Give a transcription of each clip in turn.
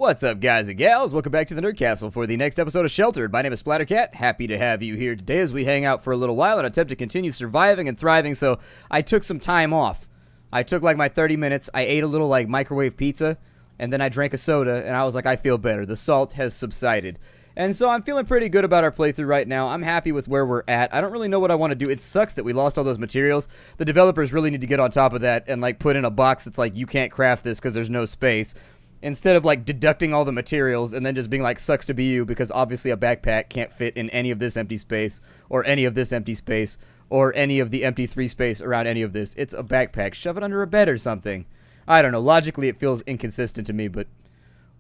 What's up, guys and gals? Welcome back to the Nerd Castle for the next episode of Sheltered. My name is Splattercat. Happy to have you here today as we hang out for a little while and attempt to continue surviving and thriving. So I took some time off. I took like my 30 minutes. I ate a little like microwave pizza, and then I drank a soda, and I was like, I feel better. The salt has subsided. And so I'm feeling pretty good about our playthrough right now. I'm happy with where we're at. I don't really know what I want to do. It sucks that we lost all those materials. The developers really need to get on top of that and like put in a box that's like, you can't craft this because there's no space. Instead of like deducting all the materials and then just being like, sucks to be you, because obviously a backpack can't fit in any of this empty space or any of this empty space or any of the empty 3 space around any of this. It's a backpack. Shove it under a bed or something. I don't know. Logically, it feels inconsistent to me, but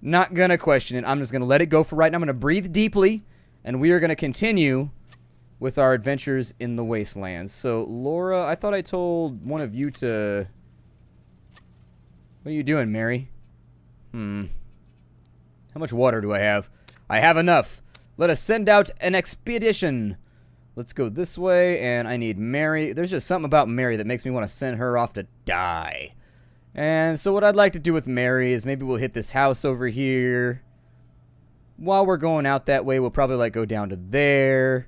not gonna question it. I'm just gonna let it go for right now. I'm gonna breathe deeply, and we are gonna continue with our adventures in the wastelands. So, Laura, I thought I told one of you to... What are you doing, Mary? How much water do I have? I have enough. Let us send out an expedition. Let's go this way, and I need Mary. There's just something about Mary that makes me want to send her off to die. And so what I'd like to do with Mary is maybe we'll hit this house over here. While we're going out that way, we'll probably like go down to there.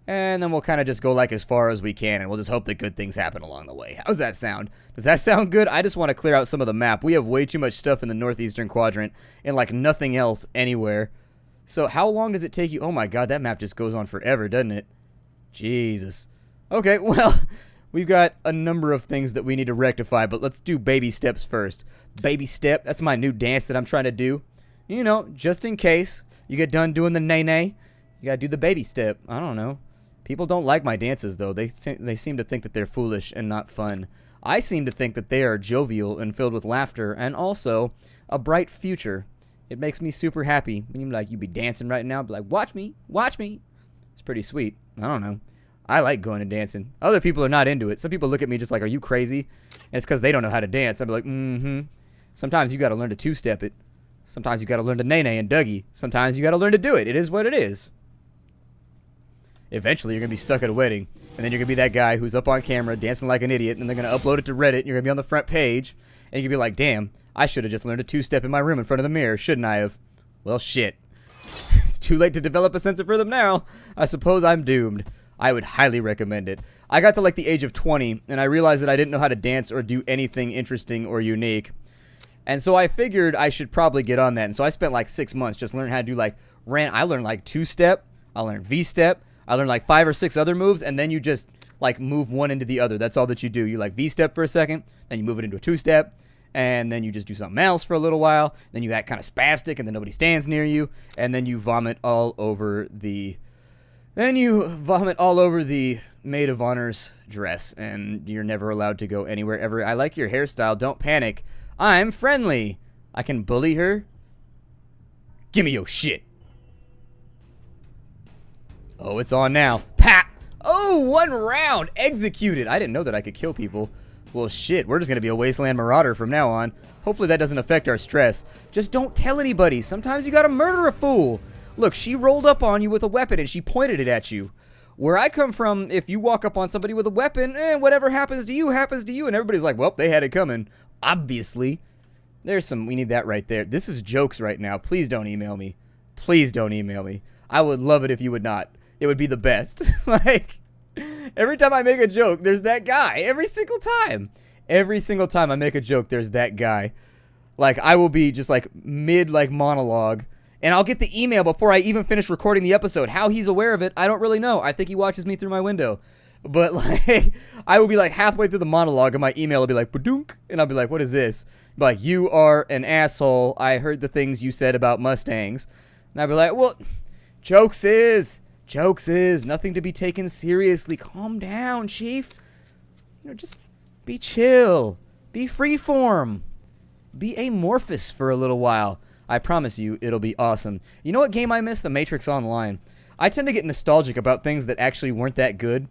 And then we'll kind of just go like as far as we can, and we'll just hope that good things happen along the way. How's that sound? Does that sound good? I just want to clear out some of the map. We have way too much stuff in the northeastern quadrant and like nothing else anywhere. So how long does it take you? Oh my god, that map just goes on forever, doesn't it? Jesus. Okay, well, we've got a number of things that we need to rectify, but let's do baby steps first. Baby step, that's my new dance that I'm trying to do. You know, just in case you get done doing the nay-nay, you gotta do the baby step. I don't know. People don't like my dances, though. They seem to think that they're foolish and not fun. I seem to think that they are jovial and filled with laughter and also a bright future. It makes me super happy. When you're like, you be dancing right now, be like, watch me, watch me. It's pretty sweet. I don't know. I like going and dancing. Other people are not into it. Some people look at me just like, are you crazy? And it's because they don't know how to dance. I'd be like, Sometimes you got to learn to two-step it. Sometimes you got to learn to nay-nay and Dougie. Sometimes you got to learn to do it. It is what it is. Eventually, you're going to be stuck at a wedding, and then you're going to be that guy who's up on camera dancing like an idiot, and they're going to upload it to Reddit, and you're going to be on the front page, and you're going to be like, damn, I should have just learned to two-step in my room in front of the mirror, shouldn't I have? Well, shit. It's too late to develop a sense of rhythm now. I suppose I'm doomed. I would highly recommend it. I got to like the age of 20, and I realized that I didn't know how to dance or do anything interesting or unique, and so I figured I should probably get on that, and so I spent like 6 months just learning how to do like, I learned like two-step, I learned V-step, I learned like 5 or 6 other moves, and then you just like move one into the other. That's all that you do. You like V-step for a second, then you move it into a two-step, and then you just do something else for a little while. Then you act kind of spastic, and then nobody stands near you, and then you vomit all over the... maid of honor's dress, and you're never allowed to go anywhere ever. I like your hairstyle. Don't panic. I'm friendly. I can bully her. Give me your shit. Oh, it's on now. Pap! Oh, 1 round! Executed! I didn't know that I could kill people. Well, shit, we're just gonna be a wasteland marauder from now on. Hopefully that doesn't affect our stress. Just don't tell anybody. Sometimes you gotta murder a fool. Look, she rolled up on you with a weapon and she pointed it at you. Where I come from, if you walk up on somebody with a weapon, whatever happens to you, and everybody's like, well, they had it coming. Obviously. We need that right there. This is jokes right now. Please don't email me. Please don't email me. I would love it if you would not. It would be the best. Like, every time I make a joke, there's that guy. Every single time. Every single time I make a joke, there's that guy. Like, I will be just like mid like monologue, and I'll get the email before I even finish recording the episode. How he's aware of it, I don't really know. I think he watches me through my window. But like, I will be like halfway through the monologue, and my email will be like, badunk, and I'll be like, what is this? Be like, you are an asshole. I heard the things you said about Mustangs. And I'll be like, well, jokes is nothing to be taken seriously. Calm down, Chief. You know, just be chill. Be freeform. Be amorphous for a little while. I promise you, it'll be awesome. You know what game I miss? The Matrix Online. I tend to get nostalgic about things that actually weren't that good,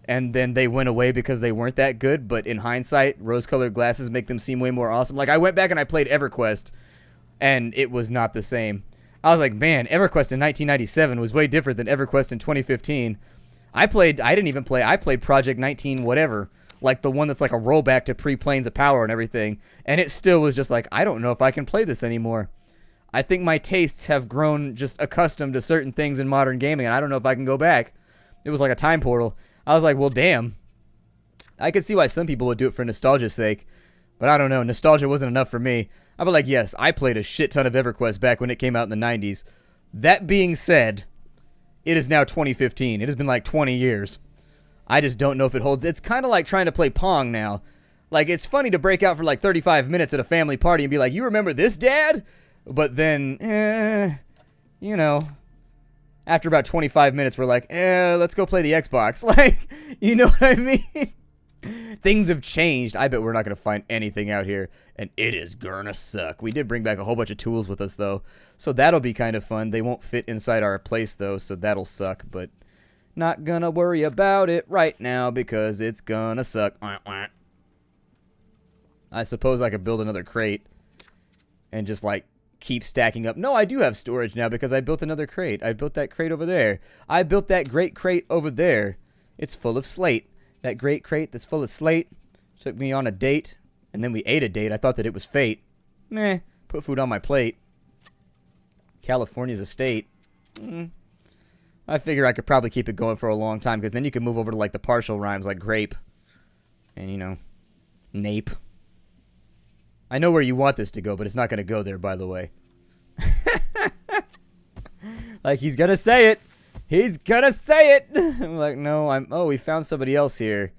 and then they went away because they weren't that good, but in hindsight, rose-colored glasses make them seem way more awesome. Like, I went back and I played EverQuest, and it was not the same. I was like, man, EverQuest in 1997 was way different than EverQuest in 2015. I played Project 19 whatever, like the one that's like a rollback to pre-Planes of Power and everything, and it still was just like, I don't know if I can play this anymore. I think my tastes have grown just accustomed to certain things in modern gaming, and I don't know if I can go back. It was like a time portal. I was like, well, damn. I could see why some people would do it for nostalgia's sake, but I don't know. Nostalgia wasn't enough for me. I'd be like, yes, I played a shit ton of EverQuest back when it came out in the 90s. That being said, it is now 2015. It has been like 20 years. I just don't know if it holds. It's kind of like trying to play Pong now. Like, it's funny to break out for like 35 minutes at a family party and be like, you remember this, Dad? But then, you know, after about 25 minutes, we're like, let's go play the Xbox. Like, you know what I mean? Things have changed. I bet we're not going to find anything out here, and it is gonna suck. We did bring back a whole bunch of tools with us, though, so that'll be kind of fun. They won't fit inside our place, though, so that'll suck, but not gonna worry about it right now because it's gonna suck. I suppose I could build another crate and just, like, keep stacking up. No, I do have storage now because I built another crate. I built that crate over there. I built that great crate over there. It's full of slate. That great crate that's full of slate took me on a date, and then we ate a date. I thought that it was fate. Meh, put food on my plate. California's a state. I figure I could probably keep it going for a long time because then you can move over to like the partial rhymes like grape and, you know, nape. I know where you want this to go, but it's not going to go there, by the way. Like, he's going to say it. He's going to say it. I'm like, no, oh, we found somebody else here.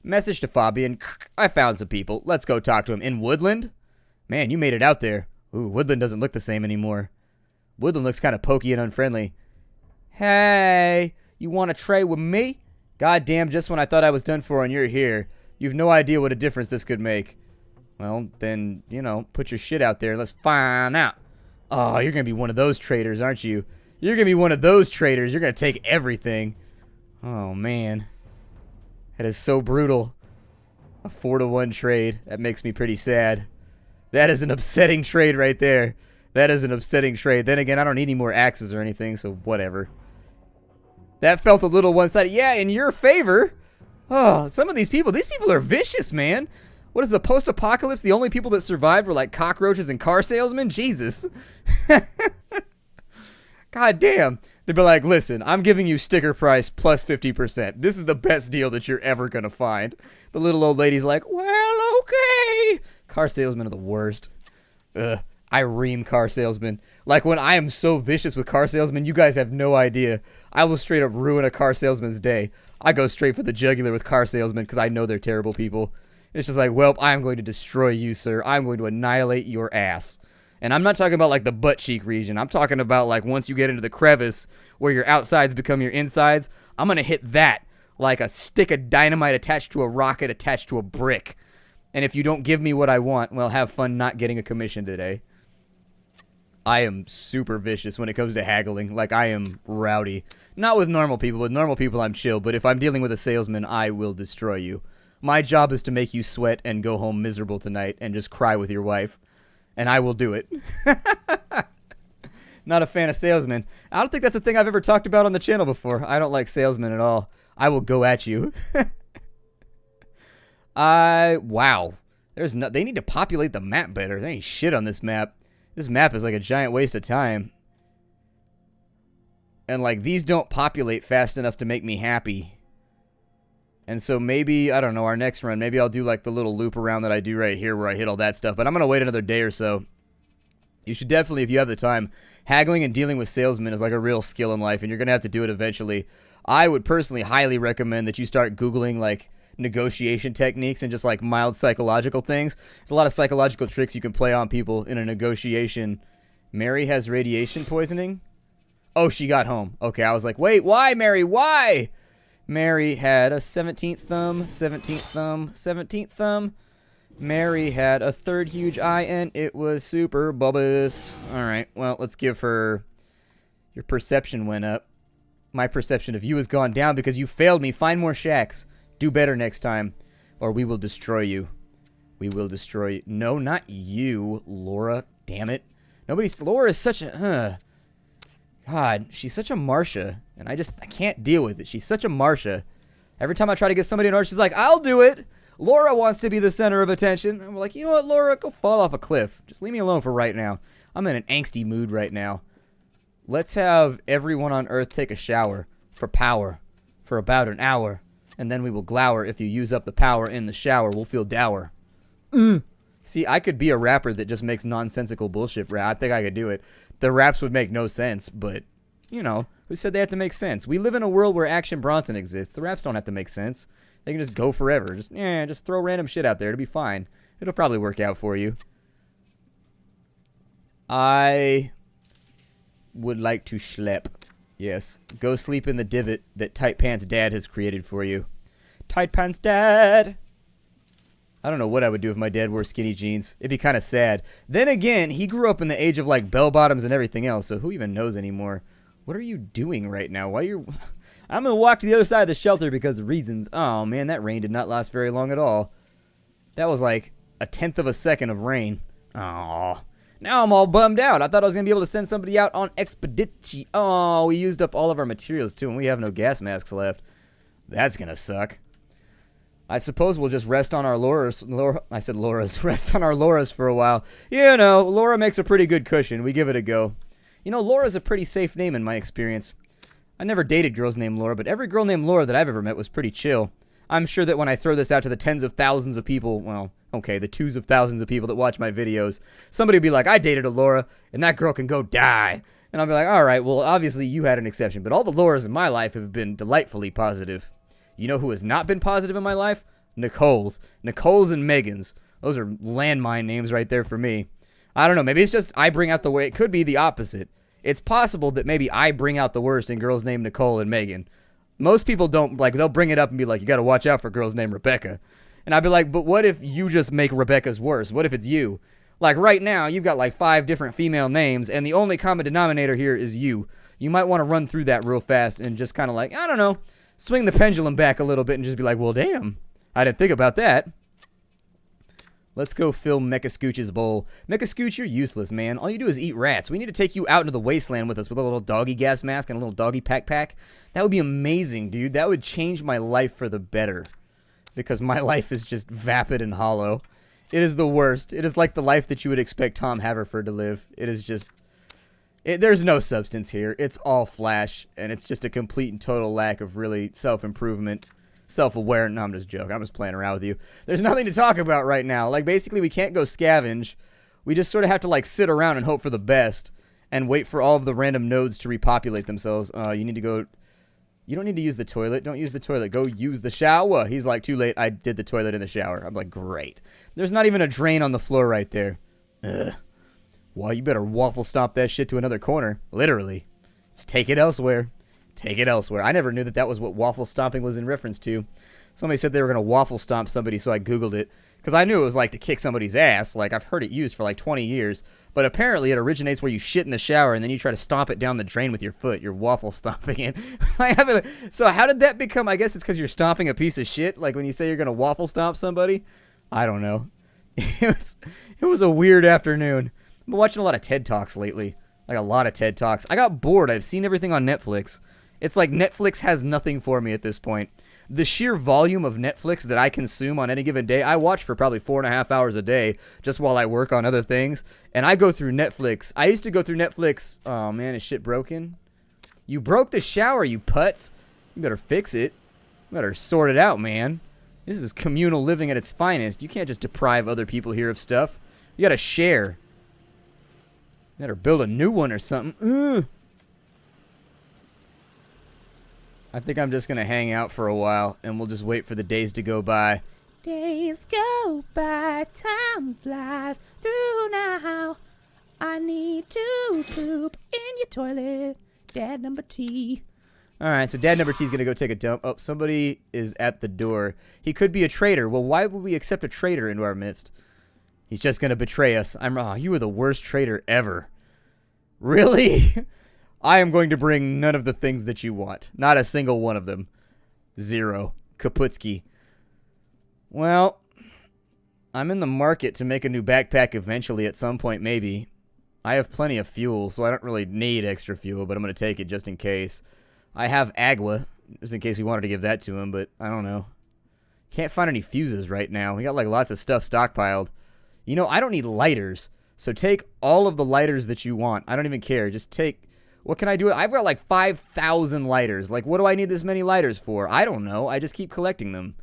Message to Fabian. I found some people. Let's go talk to him. In Woodland? Man, you made it out there. Ooh, Woodland doesn't look the same anymore. Woodland looks kind of pokey and unfriendly. Hey, you want to trade with me? Goddamn, just when I thought I was done for and you're here. You've no idea what a difference this could make. Well, then, you know, put your shit out there and let's find out. Oh, you're going to be one of those traders, aren't you? You're going to be one of those traders. You're going to take everything. Oh, man. That is so brutal. A 4-to-1 trade. That makes me pretty sad. That is an upsetting trade right there. That is an upsetting trade. Then again, I don't need any more axes or anything, so whatever. That felt a little one-sided. Yeah, in your favor. Oh, some of these people are vicious, man. What is the post-apocalypse? The only people that survived were like cockroaches and car salesmen? Jesus. God damn. They'd be like, listen, I'm giving you sticker price plus 50%. This is the best deal that you're ever going to find. The little old lady's like, well, okay. Car salesmen are the worst. I ream car salesmen. Like, when I am so vicious with car salesmen, you guys have no idea. I will straight up ruin a car salesman's day. I go straight for the jugular with car salesmen because I know they're terrible people. It's just like, well, I'm going to destroy you, sir. I'm going to annihilate your ass. And I'm not talking about, like, the butt cheek region. I'm talking about, like, once you get into the crevice where your outsides become your insides, I'm going to hit that like a stick of dynamite attached to a rocket attached to a brick. And if you don't give me what I want, well, have fun not getting a commission today. I am super vicious when it comes to haggling. Like, I am rowdy. Not with normal people. With normal people, I'm chill. But if I'm dealing with a salesman, I will destroy you. My job is to make you sweat and go home miserable tonight and just cry with your wife. And I will do it. Not a fan of salesmen. I don't think that's a thing I've ever talked about on the channel before. I don't like salesmen at all. I will go at you. Wow. They need to populate the map better. There ain't shit on this map. This map is like a giant waste of time. And like, these don't populate fast enough to make me happy. And so maybe, I don't know, our next run, maybe I'll do like the little loop around that I do right here where I hit all that stuff. But I'm going to wait another day or so. You should definitely, if you have the time, haggling and dealing with salesmen is like a real skill in life, and you're going to have to do it eventually. I would personally highly recommend that you start Googling like negotiation techniques and just like mild psychological things. There's a lot of psychological tricks you can play on people in a negotiation. Mary has radiation poisoning? Oh, she got home. Okay, I was like, wait, why, Mary? Why? Mary had a 17th thumb, 17th thumb, 17th thumb. Mary had a third huge eye, and it was super bulbous. Alright, well, let's give her... Your perception went up. My perception of you has gone down because you failed me. Find more shacks. Do better next time, or we will destroy you. We will destroy you. No, not you, Laura. Damn it. Laura is such a... God, she's such a Marcia, and I can't deal with it. She's such a Marcia. Every time I try to get somebody in order, she's like, I'll do it. Laura wants to be the center of attention. And we're like, you know what, Laura? Go fall off a cliff. Just leave me alone for right now. I'm in an angsty mood right now. Let's have everyone on Earth take a shower for power for about an hour, and then we will glower. If you use up the power in the shower, we'll feel dour. See, I could be a rapper that just makes nonsensical bullshit rap. I think I could do it. The raps would make no sense, but, you know, who said they have to make sense? We live in a world where Action Bronson exists. The raps don't have to make sense. They can just go forever. Just throw random shit out there. It'll be fine. It'll probably work out for you. I would like to schlep. Yes. Go sleep in the divot that Tight Pants Dad has created for you. Tight Pants Dad! I don't know what I would do if my dad wore skinny jeans. It'd be kind of sad. Then again, he grew up in the age of, like, bell-bottoms and everything else, so who even knows anymore? What are you doing right now? Why you're... I'm gonna walk to the other side of the shelter because of reasons. Oh, man, that rain did not last very long at all. That was, like, 1/10 of a second of rain. Oh, now I'm all bummed out. I thought I was gonna be able to send somebody out on expedition. Oh, we used up all of our materials, too, and we have no gas masks left. That's gonna suck. I suppose we'll just rest on our Laura's. I said Laura's. Rest on our Laura's for a while. You know, Laura makes a pretty good cushion. We give it a go. You know, Laura's a pretty safe name in my experience. I never dated girls named Laura, but every girl named Laura that I've ever met was pretty chill. I'm sure that when I throw this out to the tens of thousands of people, well, okay, the twos of thousands of people that watch my videos, somebody will be like, I dated a Laura, and that girl can go die. And I'll be like, all right, well, obviously you had an exception, but all the Lauras in my life have been delightfully positive. You know who has not been positive in my life? Nicole's. Nicole's and Megan's. Those are landmine names right there for me. I don't know. Maybe it's just I bring out the way. It could be the opposite. It's possible that maybe I bring out the worst in girls named Nicole and Megan. Most people don't, like, they'll bring it up and be like, you got to watch out for girls named Rebecca. And I'd be like, but what if you just make Rebecca's worse? What if it's you? Like, right now, you've got like 5 different female names, and the only common denominator here is you. You might want to run through that real fast and just kind of like, I don't know, swing the pendulum back a little bit and just be like, well, damn, I didn't think about that. Let's go fill Mecha Scooch's bowl. Mecha Scooch, you're useless, man. All you do is eat rats. We need to take you out into the wasteland with us with a little doggy gas mask and a little doggy pack. That would be amazing, dude. That would change my life for the better. Because my life is just vapid and hollow. It is the worst. It is like the life that you would expect Tom Haverford to live. It is just... there's no substance here. It's all flash, and it's just a complete and total lack of really self-improvement, self-awareness. No, I'm just joking. I'm just playing around with you. There's nothing to talk about right now. Like, basically, we can't go scavenge. We just sort of have to, like, sit around and hope for the best and wait for all of the random nodes to repopulate themselves. You need to go... You don't need to use the toilet. Don't use the toilet. Go use the shower. He's like, too late. I did the toilet in the shower. I'm like, great. There's not even a drain on the floor right there. Ugh. Well, you better waffle stomp that shit to another corner. Literally. Just take it elsewhere. Take it elsewhere. I never knew that that was what waffle stomping was in reference to. Somebody said they were going to waffle stomp somebody, so I Googled it. Because I knew it was like to kick somebody's ass. Like, I've heard it used for like 20 years. But apparently it originates where you shit in the shower and then you try to stomp it down the drain with your foot. You're waffle stomping it. So how did that become? I guess it's because you're stomping a piece of shit. Like when you say you're going to waffle stomp somebody. I don't know. It was a weird afternoon. I've been watching a lot of TED Talks lately. Like a lot of TED Talks. I got bored. I've seen everything on Netflix. It's like Netflix has nothing for me at this point. The sheer volume of Netflix that I consume on any given day, I watch for probably 4.5 hours a day just while I work on other things. And I go through Netflix. I used to go through Netflix. Oh, man, is shit broken? You broke the shower, you putz. You better fix it. You better sort it out, man. This is communal living at its finest. You can't just deprive other people here of stuff. You gotta share. You better build a new one or something. Ugh. I think I'm just going to hang out for a while, and we'll just wait for the days to go by. Days go by, time flies through now. I need to poop in your toilet. Dad number T. Alright, so Dad number T is going to go take a dump. Oh, somebody is at the door. He could be a traitor. Well, why would we accept a traitor into our midst? He's just going to betray us. You were the worst traitor ever. Really? I am going to bring none of the things that you want. Not a single one of them. 0. Kaputski. Well, I'm in the market to make a new backpack eventually at some point, maybe. I have plenty of fuel, so I don't really need extra fuel, but I'm going to take it just in case. I have agua, just in case we wanted to give that to him, but I don't know. Can't find any fuses right now. We got like lots of stuff stockpiled. You know, I don't need lighters. So take all of the lighters that you want. I don't even care. Just take... What can I do? I've got like 5,000 lighters. Like, what do I need this many lighters for? I don't know. I just keep collecting them.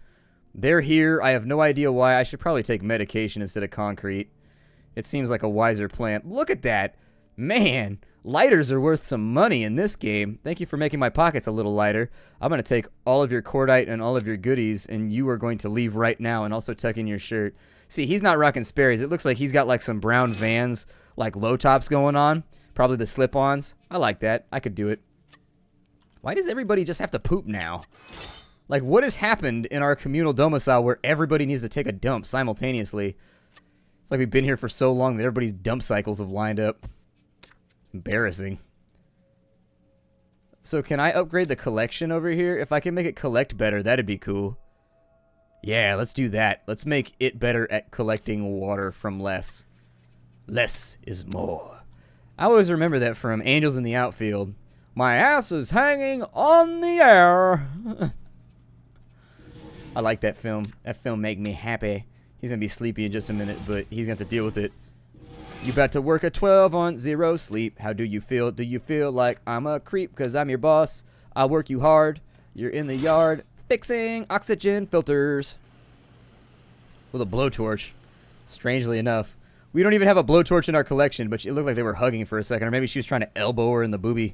They're here. I have no idea why. I should probably take medication instead of concrete. It seems like a wiser plan. Look at that. Man, lighters are worth some money in this game. Thank you for making my pockets a little lighter. I'm going to take all of your cordite and all of your goodies, and you are going to leave right now and also tuck in your shirt. See, he's not rocking Sperry's. It looks like he's got like some brown Vans, like low tops going on. Probably the slip-ons. I like that. I could do it. Why does everybody just have to poop now? Like, what has happened in our communal domicile where everybody needs to take a dump simultaneously? It's like we've been here for so long that everybody's dump cycles have lined up. It's embarrassing. So can I upgrade the collection over here? If I can make it collect better, that'd be cool. Yeah, let's do that. Let's make it better at collecting water from less. Less is more. I always remember that from Angels in the Outfield. My ass is hanging on the air. I like that film. That film make me happy. He's going to be sleepy in just a minute, but he's going to have to deal with it. You about to work a 12 on 0 sleep. How do you feel? Do you feel like I'm a creep because I'm your boss? I work you hard. You're in the yard fixing oxygen filters with a blowtorch. Strangely enough. We don't even have a blowtorch in our collection, but it looked like they were hugging for a second. Or maybe she was trying to elbow her in the boobie.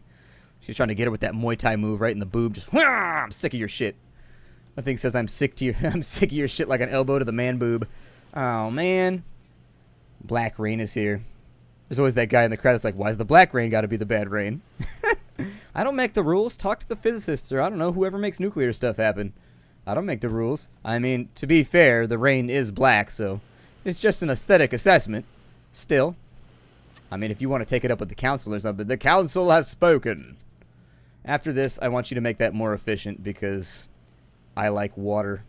She was trying to get her with that Muay Thai move right in the boob. Just, I'm sick of your shit. That thing says I'm sick of your shit like an elbow to the man boob. Oh, man. Black rain is here. There's always that guy in the crowd that's like, why's the black rain got to be the bad rain? I don't make the rules. Talk to the physicists or, I don't know, whoever makes nuclear stuff happen. I don't make the rules. I mean, to be fair, the rain is black, so it's just an aesthetic assessment. Still. I mean, if you want to take it up with the council or something, the council has spoken. After this, I want you to make that more efficient because I like water.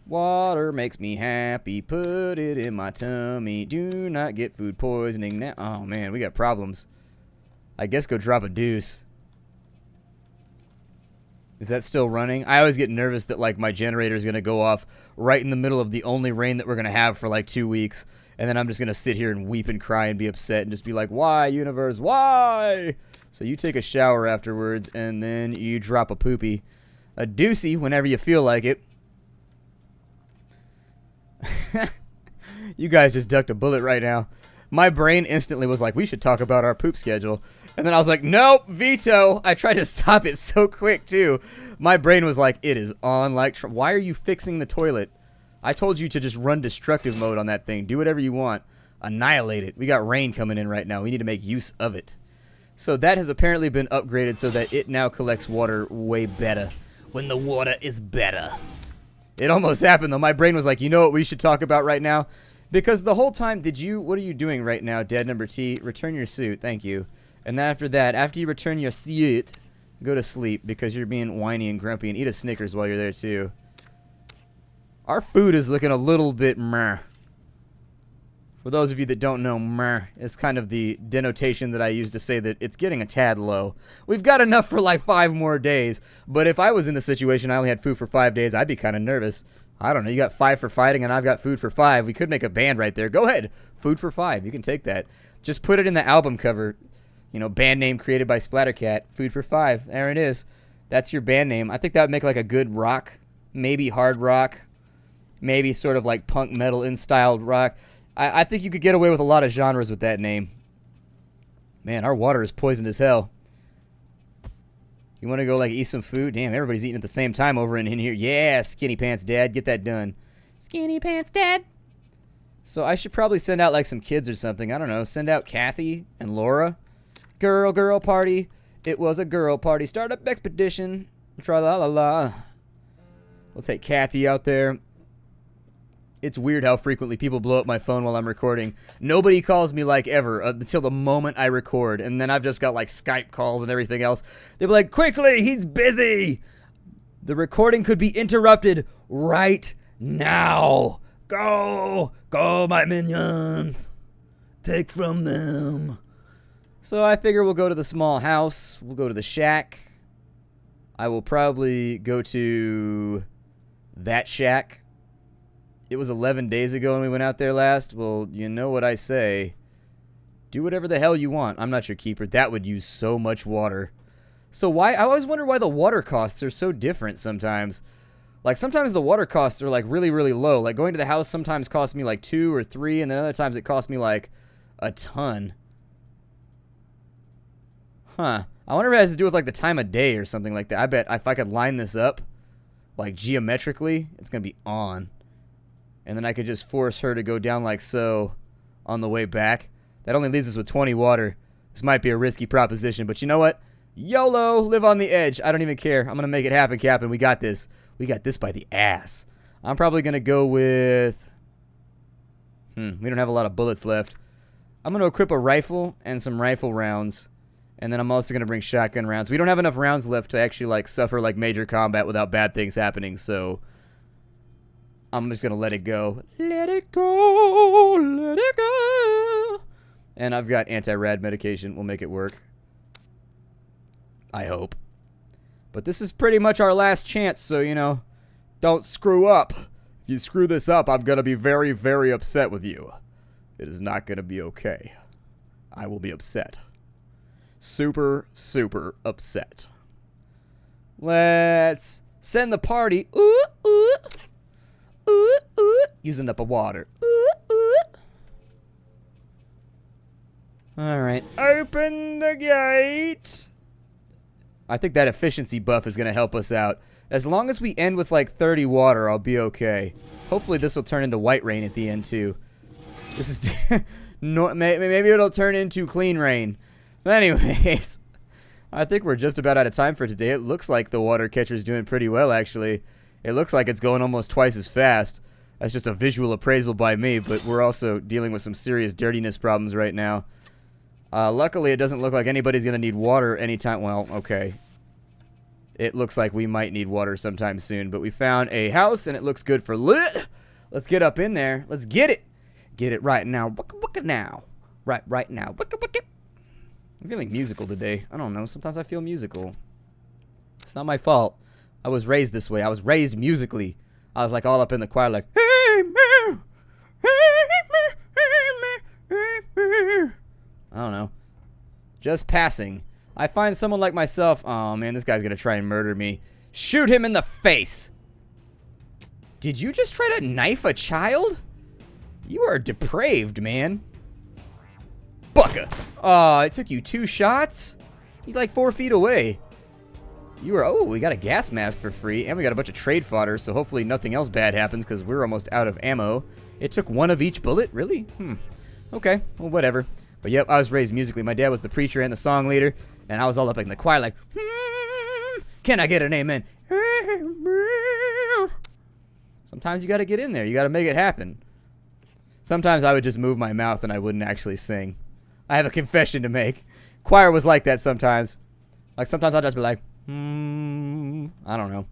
Water makes me happy. Put it in my tummy. Do not get food poisoning now. Oh, man, we got problems. I guess go drop a deuce. Is that still running? I always get nervous that, like, my generator is going to go off right in the middle of the only rain that we're going to have for, like, 2 weeks. And then I'm just going to sit here and weep and cry and be upset and just be like, why, universe, why? So you take a shower afterwards, and then you drop a poopy. A deucey whenever you feel like it. You guys just ducked a bullet right now. My brain instantly was like, we should talk about our poop schedule. And then I was like, nope, veto. I tried to stop it so quick, too. My brain was like, it is on like... Why are you fixing the toilet? I told you to just run destructive mode on that thing. Do whatever you want. Annihilate it. We got rain coming in right now. We need to make use of it. So that has apparently been upgraded so that it now collects water way better. When the water is better. It almost happened, though. My brain was like, you know what we should talk about right now? Because the whole time, what are you doing right now, Dad number T? Return your suit. Thank you. And then after that, after you return your suit, go to sleep because you're being whiny and grumpy, and eat a Snickers while you're there, too. Our food is looking a little bit meh. For those of you that don't know, meh is kind of the denotation that I use to say that it's getting a tad low. We've got enough for like 5 more days, but if I was in the situation I only had food for 5 days, I'd be kind of nervous. I don't know, you got 5 for fighting and I've got food for 5. We could make a band right there. Go ahead, food for 5. You can take that. Just put it in the album cover. You know, band name created by Splattercat. Food for 5. There it is. That's your band name. I think that would make like a good rock. Maybe hard rock. Maybe sort of like punk metal in styled rock. I think you could get away with a lot of genres with that name. Man, our water is poisoned as hell. You want to go like eat some food? Damn, everybody's eating at the same time over in here. Yeah, skinny pants dad. Get that done. Skinny pants dad. So I should probably send out like some kids or something. I don't know. Send out Kathy and Laura. Girl party. It was a girl party. Startup expedition. Tra-la-la-la. We'll take Kathy out there. It's weird how frequently people blow up my phone while I'm recording. Nobody calls me like ever until the moment I record. And then I've just got like Skype calls and everything else. They'll be like, quickly, he's busy. The recording could be interrupted right now. Go, my minions. Take from them. So I figure we'll go to the small house. We'll go to the shack. I will probably go to that shack. It was 11 days ago when we went out there last. Well, you know what I say. Do whatever the hell you want. I'm not your keeper. That would use so much water. So why? I always wonder why the water costs are so different sometimes. Like, sometimes the water costs are, like, really, really low. Like, going to the house sometimes costs me, like, 2 or 3, and then other times it costs me, like, a ton. Huh. I wonder if it has to do with, like, the time of day or something like that. I bet if I could line this up, like, geometrically, it's going to be on. And then I could just force her to go down like so on the way back. That only leaves us with 20 water. This might be a risky proposition, but you know what? YOLO, live on the edge. I don't even care. I'm going to make it happen, Captain. We got this. We got this by the ass. I'm probably going to go with... we don't have a lot of bullets left. I'm going to equip a rifle and some rifle rounds. And then I'm also going to bring shotgun rounds. We don't have enough rounds left to actually, like, suffer, like, major combat without bad things happening, so... I'm just going to let it go. Let it go. Let it go. And I've got anti-rad medication. We'll make it work. I hope. But this is pretty much our last chance, so, you know, don't screw up. If you screw this up, I'm going to be very, very upset with you. It is not going to be okay. I will be upset. Super, super upset. Let's send the party. Ooh, ooh. Ooh, ooh. Using up a water. Ooh, ooh. Alright. Open the gate. I think that efficiency buff is going to help us out. As long as we end with like 30 water, I'll be okay. Hopefully this will turn into white rain at the end too. This is... no, maybe it'll turn into clean rain. But anyways, I think we're just about out of time for today. It looks like the water catcher's doing pretty well, actually. It looks like it's going almost twice as fast. That's just a visual appraisal by me, but we're also dealing with some serious dirtiness problems right now. Luckily, it doesn't look like anybody's going to need water anytime. Well, okay. It looks like we might need water sometime soon, but we found a house, and it looks good for lit. Let's get up in there. Let's get it. Get it right now. Wicka now. Right now. Wicka. I'm feeling musical today. I don't know. Sometimes I feel musical. It's not my fault. I was raised this way. I was raised musically. I was like all up in the choir like, hey, man. I don't know. Just passing. I find someone like myself. Oh, man, this guy's going to try and murder me. Shoot him in the face. Did you just try to knife a child? You are depraved, man. Bucka. Oh, it took you 2 shots? He's like 4 feet away. You are... Oh, we got a gas mask for free, and we got a bunch of trade fodder, so hopefully nothing else bad happens, because we're almost out of ammo. It took 1 of each bullet? Really? Okay, well, whatever. But yep, I was raised musically. My dad was the preacher and the song leader, and I was all up in the choir like, can I get an amen? Sometimes you got to get in there. You got to make it happen. Sometimes I would just move my mouth and I wouldn't actually sing. I have a confession to make. Choir was like that sometimes. Like sometimes I'll just be like, I don't know.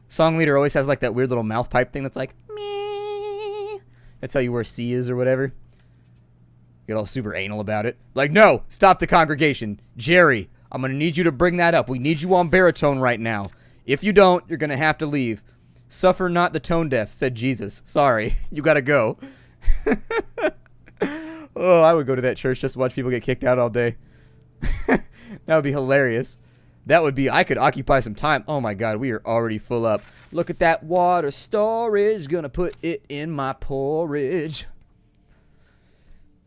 Song leader always has like that weird little mouth pipe thing that's like, me. That's how you where C is or whatever. Get all super anal about it. Like, no, stop the congregation. Jerry, I'm going to need you to bring that up. We need you on baritone right now. If you don't, you're going to have to leave. Suffer not the tone deaf, said Jesus. Sorry, you got to go. Oh, I would go to that church just to watch people get kicked out all day. That would be hilarious. That would be, I could occupy some time. Oh my God, we are already full up. Look at that water storage. Gonna put it in my porridge.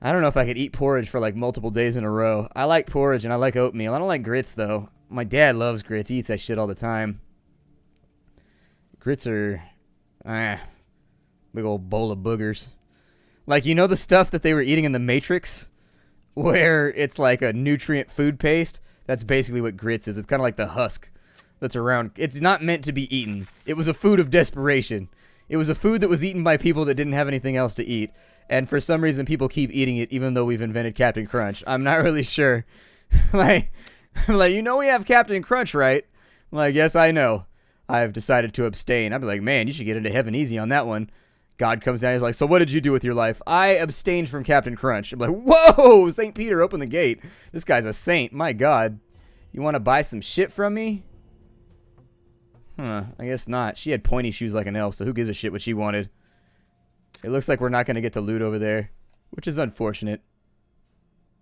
I don't know if I could eat porridge for like multiple days in a row. I like porridge and I like oatmeal. I don't like grits though. My dad loves grits. He eats that shit all the time. Grits are, big old bowl of boogers. Like, you know the stuff that they were eating in the Matrix? Where it's like a nutrient food paste? That's basically what grits is. It's kind of like the husk that's around. It's not meant to be eaten. It was a food of desperation. It was a food that was eaten by people that didn't have anything else to eat. And for some reason, people keep eating it even though we've invented Captain Crunch. I'm not really sure. I'm like, you know we have Captain Crunch, right? I'm like, yes, I know. I've decided to abstain. I'd be like, man, you should get into heaven easy on that one. God comes down, he's like, so what did you do with your life? I abstained from Captain Crunch. I'm like, whoa, St. Peter, open the gate. This guy's a saint, my God. You want to buy some shit from me? Huh, I guess not. She had pointy shoes like an elf, so who gives a shit what she wanted? It looks like we're not going to get to loot over there, which is unfortunate.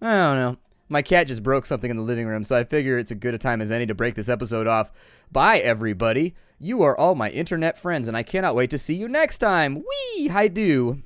I don't know. My cat just broke something in the living room, so I figure it's a good a time as any to break this episode off. Bye, everybody. You are all my internet friends, and I cannot wait to see you next time. Wee! Hi-do.